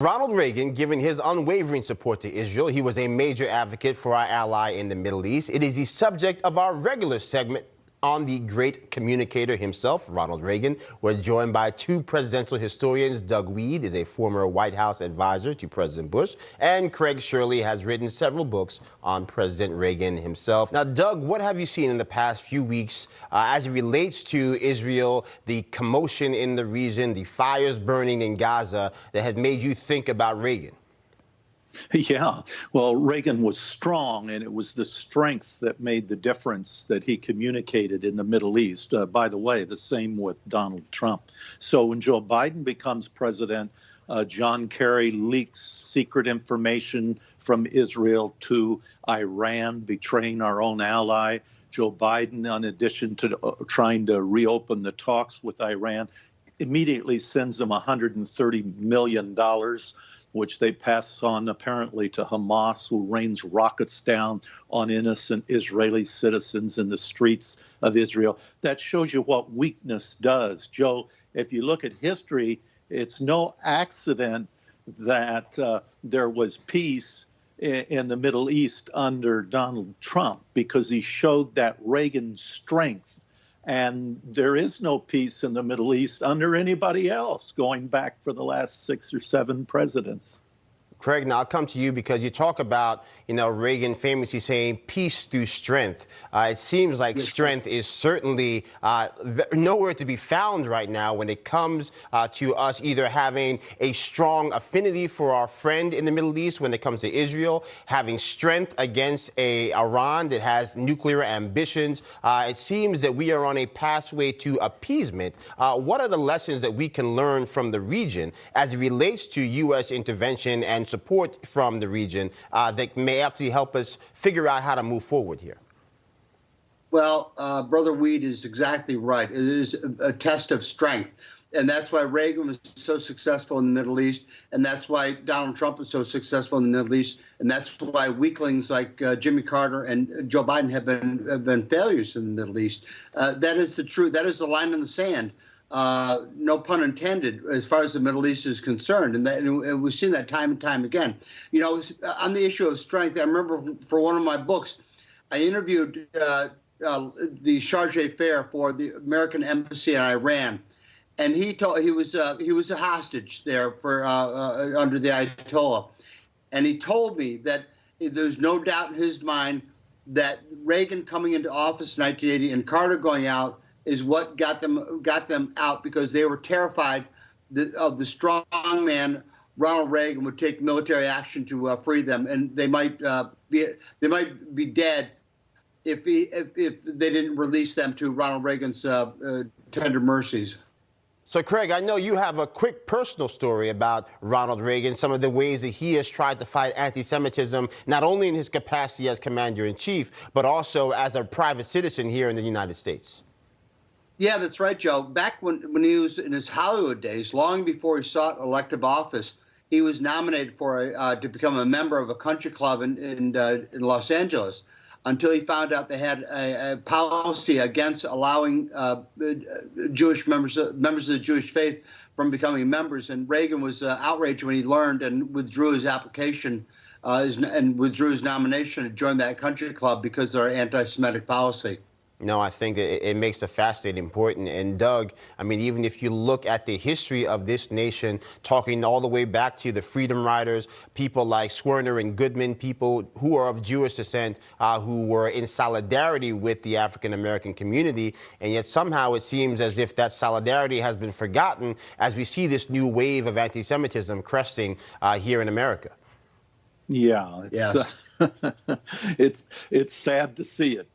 Ronald Reagan, given his unwavering support to Israel, he was a major advocate for our ally in the Middle East. It is the subject of our regular segment on the great communicator himself, Ronald Reagan. We're joined by two presidential historians. Doug Wead is a former White House advisor to President Bush, and Craig Shirley has written several books on President Reagan himself. Now, Doug, what have you seen in the past few weeks as it relates to Israel, the commotion in the region, the fires burning in Gaza that has made you think about Reagan? Yeah, well, Reagan was strong, and it was the strength that made the difference that he communicated in the Middle East. By the way, the same with Donald Trump. So when Joe Biden becomes president, John Kerry leaks secret information from Israel to Iran, betraying our own ally. Joe Biden, in addition to trying to reopen the talks with Iran, immediately sends them $130 million, which they pass on apparently to Hamas, who rains rockets down on innocent Israeli citizens in the streets of Israel. That shows you what weakness does. Joe, if you look at history, it's no accident that there was peace in the Middle East under Donald Trump, because he showed that Reagan strength. And there is no peace in the Middle East under anybody else, going back for the last 6 or 7 presidents. Craig, now I'll come to you because you talk about, Reagan famously saying peace through strength. It seems like strength is certainly nowhere to be found right now when it comes to us either having a strong affinity for our friend in the Middle East when it comes to Israel, having strength against Iran that has nuclear ambitions. It seems that we are on a pathway to appeasement. What are the lessons that we can learn from the region as it relates to U.S. intervention and support from the region that may actually help us figure out how to move forward here? Well, Brother Wead is exactly right. It is a test of strength. And that's why Reagan was so successful in the Middle East. And that's why Donald Trump is so successful in the Middle East. And that's why weaklings like Jimmy Carter and Joe Biden have been failures in the Middle East. That is the truth. That is the line in the sand. No pun intended, as far as the Middle East is concerned. And we've seen that time and time again. On the issue of strength, I remember for one of my books, I interviewed the charge d'affaires for the American embassy in Iran. And he was a hostage there for under the Ayatollah. And he told me that there's no doubt in his mind that Reagan coming into office in 1980 and Carter going out is what got them out, because they were terrified of the strong man Ronald Reagan would take military action to free them, and they might be dead if they didn't release them to Ronald Reagan's tender mercies. So, Craig, I know you have a quick personal story about Ronald Reagan, some of the ways that he has tried to fight anti-Semitism, not only in his capacity as commander-in-chief, but also as a private citizen here in the United States. Yeah, that's right, Joe. Back when he was in his Hollywood days, long before he sought elective office, he was nominated for to become a member of a country club in Los Angeles, until he found out they had a policy against allowing Jewish members of the Jewish faith from becoming members. And Reagan was outraged when he learned and withdrew his application and withdrew his nomination to join that country club because of their anti-Semitic policy. No, I think that it makes the fascinating point. And Doug, I mean, even if you look at the history of this nation, talking all the way back to the Freedom Riders, people like Swerner and Goodman, people who are of Jewish descent, who were in solidarity with the African-American community. And yet somehow it seems as if that solidarity has been forgotten as we see this new wave of anti-Semitism cresting here in America. Yeah, it's sad to see it.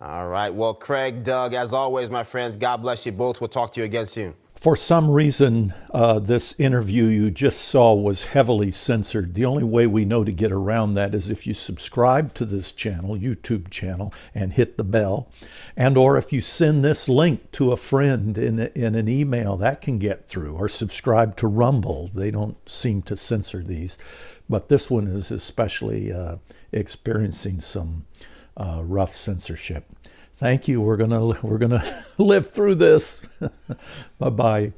All right. Well, Craig, Doug, as always, my friends, God bless you both. We'll talk to you again soon. For some reason, this interview you just saw was heavily censored. The only way we know to get around that is if you subscribe to this channel, YouTube channel, and hit the bell. And or if you send this link to a friend in an email, that can get through. Or subscribe to Rumble. They don't seem to censor these. But this one is especially experiencing some rough censorship. Thank you. We're gonna live through this. Bye-bye.